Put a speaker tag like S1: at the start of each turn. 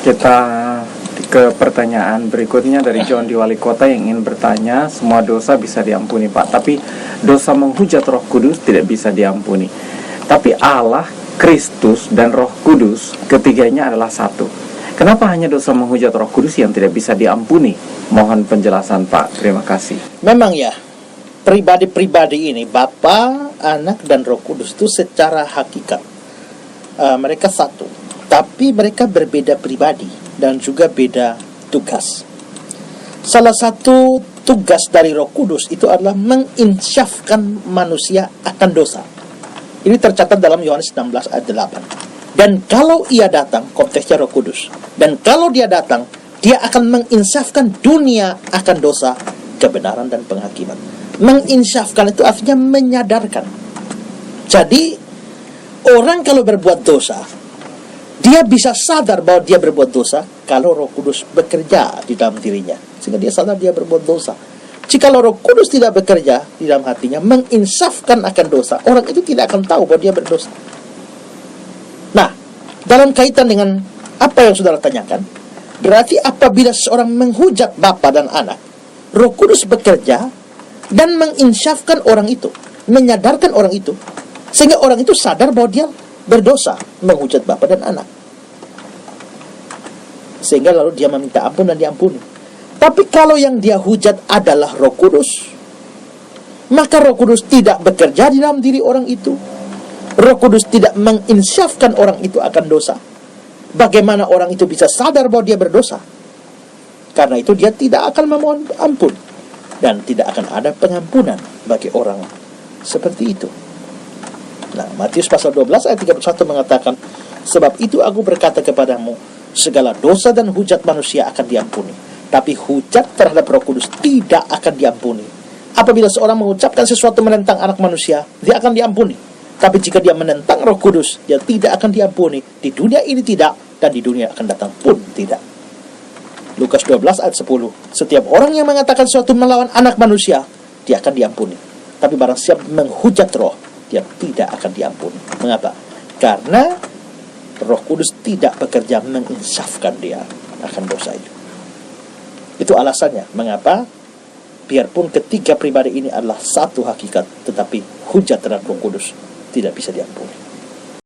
S1: Kita ke pertanyaan berikutnya dari John di Wali Kota yang ingin bertanya, semua dosa bisa diampuni Pak, tapi dosa menghujat Roh Kudus tidak bisa diampuni. Tapi Allah, Kristus, dan Roh Kudus ketiganya adalah satu. Kenapa hanya dosa menghujat Roh Kudus yang tidak bisa diampuni? Mohon penjelasan Pak, terima kasih.
S2: Memang ya, pribadi-pribadi ini, Bapa, Anak, dan Roh Kudus itu secara hakikat mereka satu, tapi mereka berbeda pribadi dan juga beda tugas. Salah satu tugas dari Roh Kudus itu adalah menginsyafkan manusia akan dosa. Ini tercatat dalam Yohanes 16 ayat 8. Dan kalau ia datang, konteksnya Roh Kudus, dan kalau dia datang, dia akan menginsyafkan dunia akan dosa, kebenaran, dan penghakiman. Menginsyafkan itu artinya menyadarkan. Jadi orang kalau berbuat dosa, dia bisa sadar bahwa dia berbuat dosa kalau Roh Kudus bekerja di dalam dirinya, sehingga dia sadar dia berbuat dosa. Jika Roh Kudus tidak bekerja di dalam hatinya, menginsafkan akan dosa, orang itu tidak akan tahu bahwa dia berdosa. Nah, dalam kaitan dengan apa yang saudara tanyakan, berarti apabila seorang menghujat Bapa dan Anak, Roh Kudus bekerja dan menginsafkan orang itu, menyadarkan orang itu, sehingga orang itu sadar bahwa dia berdosa menghujat Bapa dan Anak, sehingga lalu dia meminta ampun dan diampuni. Tapi kalau yang dia hujat adalah Roh Kudus, maka Roh Kudus tidak bekerja di dalam diri orang itu. Roh Kudus tidak menginsyafkan orang itu akan dosa. Bagaimana orang itu bisa sadar bahwa dia berdosa? Karena itu dia tidak akan memohon ampun, dan tidak akan ada pengampunan bagi orang seperti itu. Nah, Matius pasal 12 ayat 31 mengatakan, sebab itu aku berkata kepadamu, segala dosa dan hujat manusia akan diampuni, tapi hujat terhadap Roh Kudus tidak akan diampuni. Apabila seorang mengucapkan sesuatu menentang anak manusia, dia akan diampuni. Tapi jika dia menentang Roh Kudus, dia tidak akan diampuni. Di dunia ini tidak, dan di dunia akan datang pun tidak. Lukas 12 ayat 10. Setiap orang yang mengatakan sesuatu melawan anak manusia, dia akan diampuni. Tapi barang siapa menghujat Roh, dia tidak akan diampuni. Mengapa? Karena Roh Kudus tidak bekerja menginsafkan dia akan dosa itu. Itu alasannya mengapa biarpun ketiga pribadi ini adalah satu hakikat, tetapi hujat terhadap Roh Kudus tidak bisa diampuni.